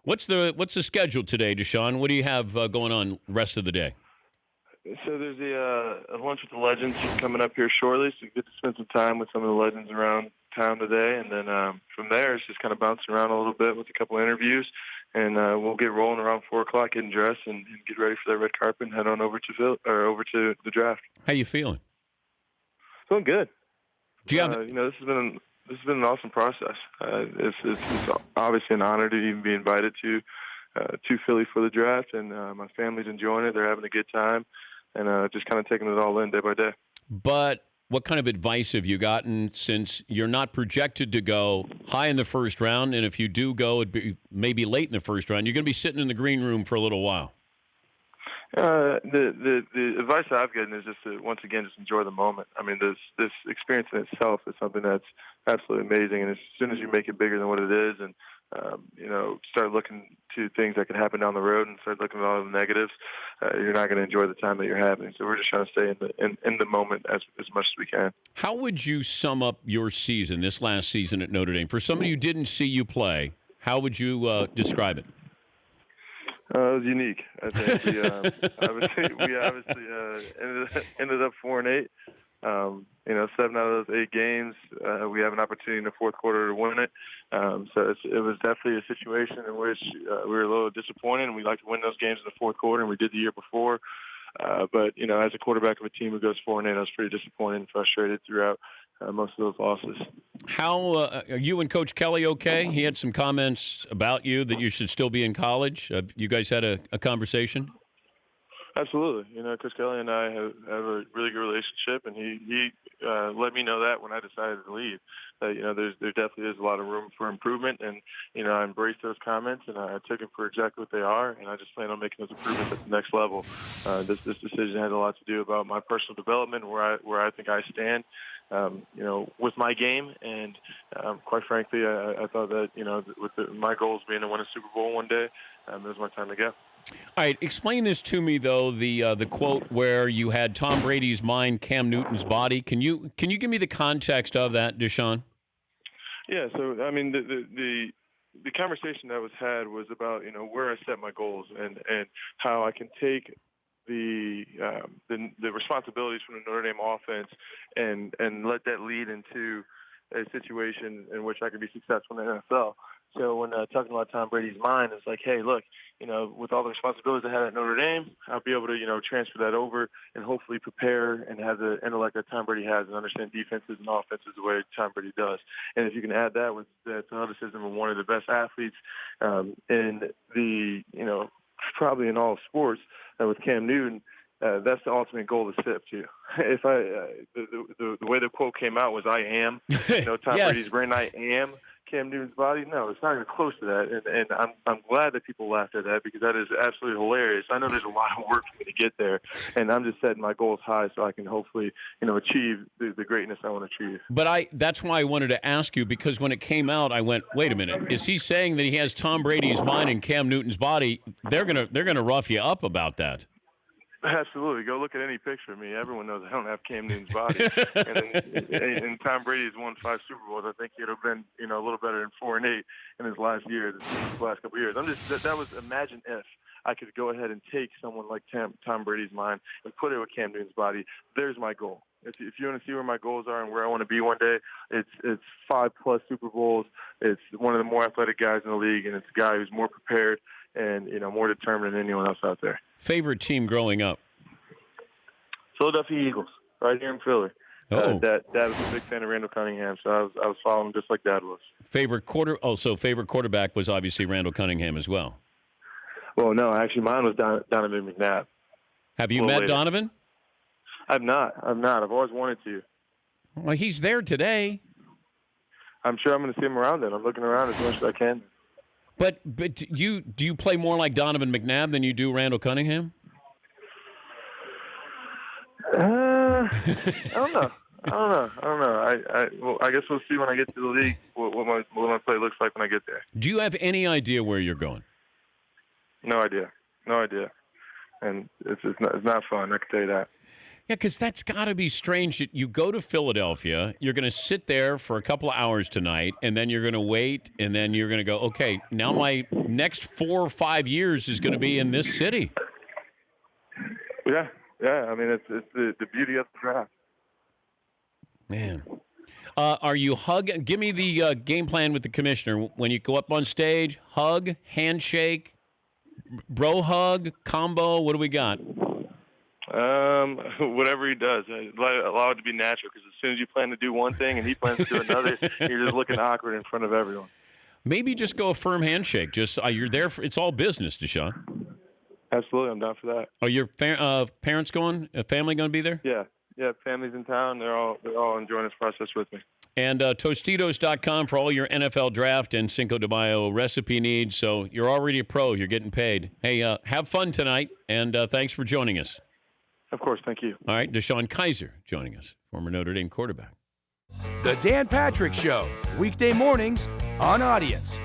What's the schedule today, DeShone? What do you have going on the rest of the day? So there's a lunch with the legends coming up here shortly, so you get to spend some time with some of the legends around town today, and then from there it's just kind of bouncing around a little bit with a couple interviews, and we'll get rolling around 4 o'clock, getting dressed, and get ready for that red carpet, and head on over to the draft. How you feeling? Feeling good. Do you have? This has been an awesome process. It's obviously an honor to even be invited to Philly for the draft, and my family's enjoying it. They're having a good time, and just kind of taking it all in day by day. But what kind of advice have you gotten, since you're not projected to go high in the first round, and if you do go, it'd be maybe late in the first round? You're going to be sitting in the green room for a little while. The advice that I've gotten is just to, once again, just enjoy the moment. I mean, this experience in itself is something that's absolutely amazing, and as soon as you make it bigger than what it is, and start looking to things that could happen down the road, and start looking at all the negatives, you're not going to enjoy the time that you're having. So we're just trying to stay in the moment as much as we can. How would you sum up your season, this last season at Notre Dame, for somebody who didn't see you play? How would you describe it? It was unique. I think we obviously ended up 4-8. 7 out of those 8 games, we have an opportunity in the fourth quarter to win it. So it was definitely a situation in which we were a little disappointed, and we like to win those games in the fourth quarter, and we did the year before. But as a quarterback of a team who goes 4-8, I was pretty disappointed and frustrated throughout most of those losses. How are you and Coach Kelly okay? He had some comments about you that you should still be in college. You guys had a conversation? Absolutely. Coach Kelly and I have a really good relationship, and he let me know that when I decided to leave. There definitely is a lot of room for improvement, and I embraced those comments, and I took them for exactly what they are, and I just plan on making those improvements at the next level. This decision had a lot to do about my personal development, where I think I stand, with my game, and quite frankly, I thought that my goals being to win a Super Bowl one day, it was my time to go. All right, explain this to me, though, the quote where you had Tom Brady's mind, Cam Newton's body. Can you give me the context of that, DeShone? Yeah, so I mean the conversation that was had was about where I set my goals, and how I can take the responsibilities from the Notre Dame offense and let that lead into a situation in which I can be successful in the NFL. So when talking about Tom Brady's mind, it's like, hey, look, with all the responsibilities I had at Notre Dame, I'll be able to, transfer that over and hopefully prepare and have the intellect that Tom Brady has and understand defenses and offenses the way Tom Brady does. And if you can add that with the athleticism of one of the best athletes in the, probably in all of sports, with Cam Newton, that's the ultimate goal to step to. If the way the quote came out was, "I am," Tom Yes. Brady's brain, "I am Cam Newton's body." No, it's not even close to that. And I'm glad that people laughed at that, because that is absolutely hilarious. I know there's a lot of work for me to get there, and I'm just setting my goals high so I can hopefully, achieve the greatness I want to achieve. But that's why I wanted to ask you, because when it came out, I went, wait a minute, is he saying that he has Tom Brady's mind and Cam Newton's body? They're gonna rough you up about that. Absolutely. Go look at any picture of me. Everyone knows I don't have Cam Newton's body. and Tom Brady's won 5 Super Bowls. I think he'd have been, a little better than 4-8 in his last couple of years. That was, imagine if I could go ahead and take someone like Tom Brady's mind and put it with Cam Newton's body. There's my goal. If you want to see where my goals are and where I want to be one day, it's 5+ Super Bowls. It's one of the more athletic guys in the league, and it's a guy who's more prepared and more determined than anyone else out there. Favorite team growing up? Philadelphia Eagles, right here in Philly. Oh. Dad was a big fan of Randall Cunningham, so I was following him just like Dad was. Favorite quarterback was obviously Randall Cunningham as well. Well, no, actually mine was Donovan McNabb. Have you met Donovan? I've not. I've always wanted to. Well, he's there today. I'm sure I'm going to see him around then. I'm looking around as much as I can. But do you play more like Donovan McNabb than you do Randall Cunningham? I don't know. I guess we'll see when I get to the league what my play looks like when I get there. Do you have any idea where you're going? No idea. And it's not fun. I can tell you that. Yeah, because that's got to be strange. That you go to Philadelphia, you're going to sit there for a couple of hours tonight, and then you're going to wait, and then you're going to go, okay, now my next 4 or 5 years is going to be in this city. Yeah. I mean, it's the beauty of the draft. Man. Are you give me the game plan with the commissioner. When you go up on stage, hug, handshake, bro hug, combo, what do we got? Whatever he does, allow it to be natural, because as soon as you plan to do one thing and he plans to do another, you're just looking awkward in front of everyone. Maybe just go a firm handshake. Just you're there. It's all business, DeShone. Absolutely, I'm down for that. Are your parents going? Family going to be there? Yeah. Family's in town. They're all enjoying this process with me. And Tostitos.com for all your NFL draft and Cinco de Mayo recipe needs. So you're already a pro. You're getting paid. Hey, have fun tonight, and thanks for joining us. Of course, thank you. All right, DeShone Kizer joining us, former Notre Dame quarterback. The Dan Patrick Show, weekday mornings on Audience.